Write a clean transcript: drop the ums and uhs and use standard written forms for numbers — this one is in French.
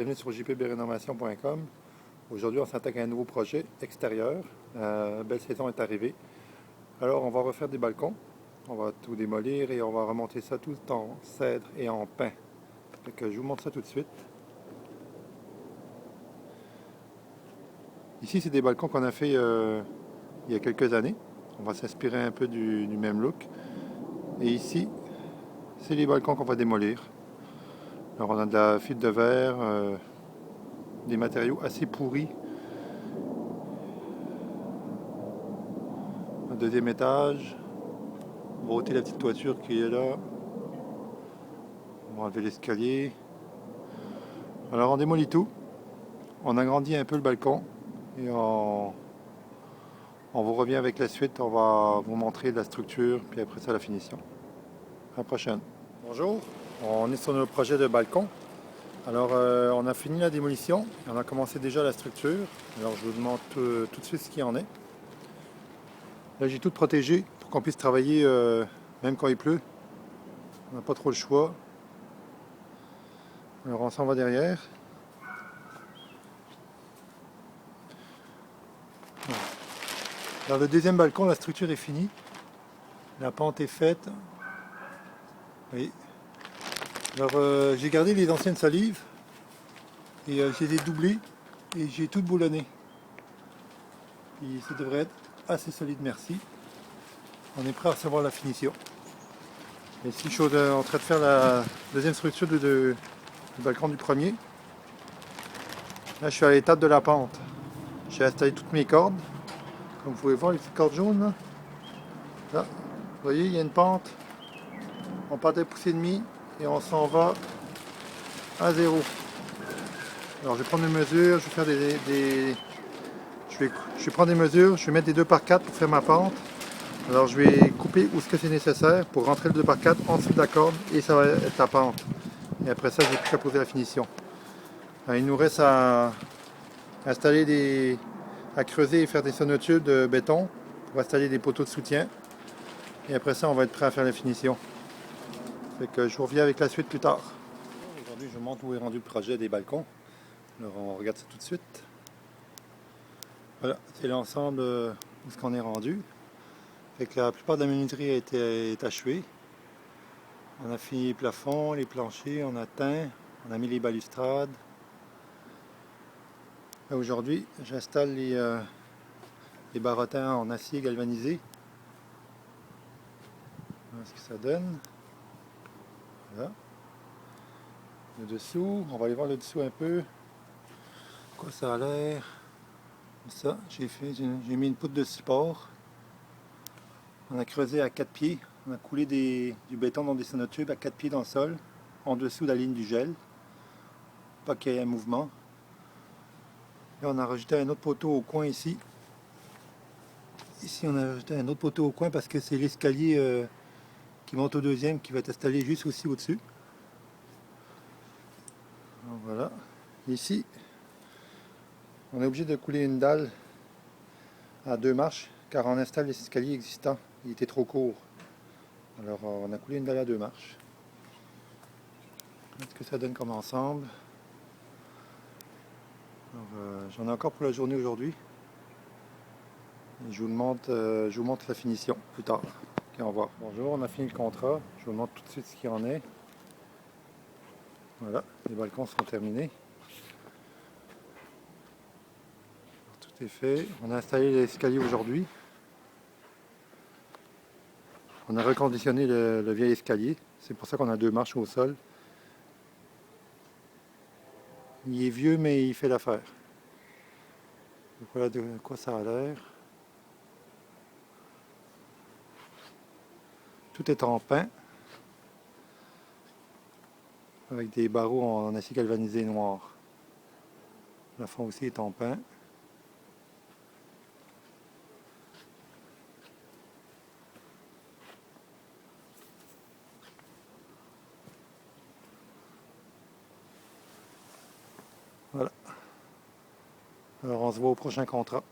Bienvenue sur jpbrenovation.com. Aujourd'hui, on s'attaque à un nouveau projet extérieur. Belle saison est arrivée. Alors, on va refaire des balcons. On va tout démolir et on va remonter ça tout en cèdre et en pin. Fait que je vous montre ça tout de suite. Ici, c'est des balcons qu'on a fait il y a quelques années. On va s'inspirer un peu du même look. Et ici, c'est les balcons qu'on va démolir. Alors, on a de la fibre de verre, des matériaux assez pourris. Un deuxième étage. On va ôter la petite toiture qui est là. On va enlever l'escalier. Alors on démolit tout. On agrandit un peu le balcon. Et on vous revient avec la suite. On va vous montrer la structure. Puis après ça la finition. À la prochaine. Bonjour. On est sur notre projet de balcon. Alors on a fini la démolition. On a commencé déjà la structure. Alors je vous demande tout de suite ce qu'il en est. Là j'ai tout protégé pour qu'on puisse travailler même quand il pleut. On n'a pas trop le choix. Alors on s'en va derrière. Alors le deuxième balcon, la structure est finie. La pente est faite. Oui. Alors j'ai gardé les anciennes solives et je les ai doublées et j'ai tout boulonné. Et ça devrait être assez solide, merci. On est prêt à recevoir la finition. Et ici je suis en train de faire la deuxième structure du balcon du premier. Là je suis à l'étape de la pente. J'ai installé toutes mes cordes. Comme vous pouvez voir, les petites cordes jaunes là. Là, vous voyez, il y a une pente. On part des poussées et demie et on s'en va à zéro. Alors je vais prendre mes mesures, je vais faire je vais prendre des mesures, je vais mettre des 2x4 pour faire ma pente. Alors je vais couper où ce que c'est nécessaire pour rentrer le 2x4 en dessous de la corde et ça va être la pente. Et après ça, j'ai plus qu'à poser la finition. Alors, il nous reste à installer à creuser et faire des sonotubes de béton pour installer des poteaux de soutien. Et après ça, on va être prêt à faire la finition. Fait que je vous reviens avec la suite plus tard. Aujourd'hui, je vous montre où est rendu le projet des balcons. Alors, on regarde ça tout de suite. Voilà, c'est l'ensemble où ce qu'on est rendu. Fait que la plupart de la menuiserie est achevée. On a fini les plafonds, les planchers, on a teint, on a mis les balustrades. Aujourd'hui, j'installe les barottins en acier galvanisé. Voilà ce que ça donne. Voilà. Le dessous, on va aller voir le dessous un peu. Quoi ça a l'air. Ça, j'ai mis une poutre de support. On a creusé à 4 pieds. On a coulé du béton dans des sonotubes à 4 pieds dans le sol, en dessous de la ligne du gel. Pas qu'il y ait un mouvement. Là, on a rajouté un autre poteau au coin ici. Ici, on a rajouté un autre poteau au coin parce que c'est l'escalier qui monte au deuxième qui va être installé juste aussi au-dessus. Voilà. Ici, on est obligé de couler une dalle à 2 marches car on installe les escaliers existants. Il était trop court. Alors on a coulé une dalle à 2 marches. Qu'est-ce que ça donne comme ensemble? J'en ai encore pour la journée aujourd'hui. Je vous montre la finition plus tard. Ok, au revoir. Bonjour, on a fini le contrat. Je vous montre tout de suite ce qu'il en est. Voilà, les balcons sont terminés. Tout est fait. On a installé l'escalier aujourd'hui. On a reconditionné le vieil escalier. C'est pour ça qu'on a 2 marches au sol. Il est vieux, mais il fait l'affaire. Voilà de quoi ça a l'air. Tout est en pin. Avec des barreaux en acier galvanisé noir. Le fond aussi est en pin. Voilà. Alors on se voit au prochain contrat.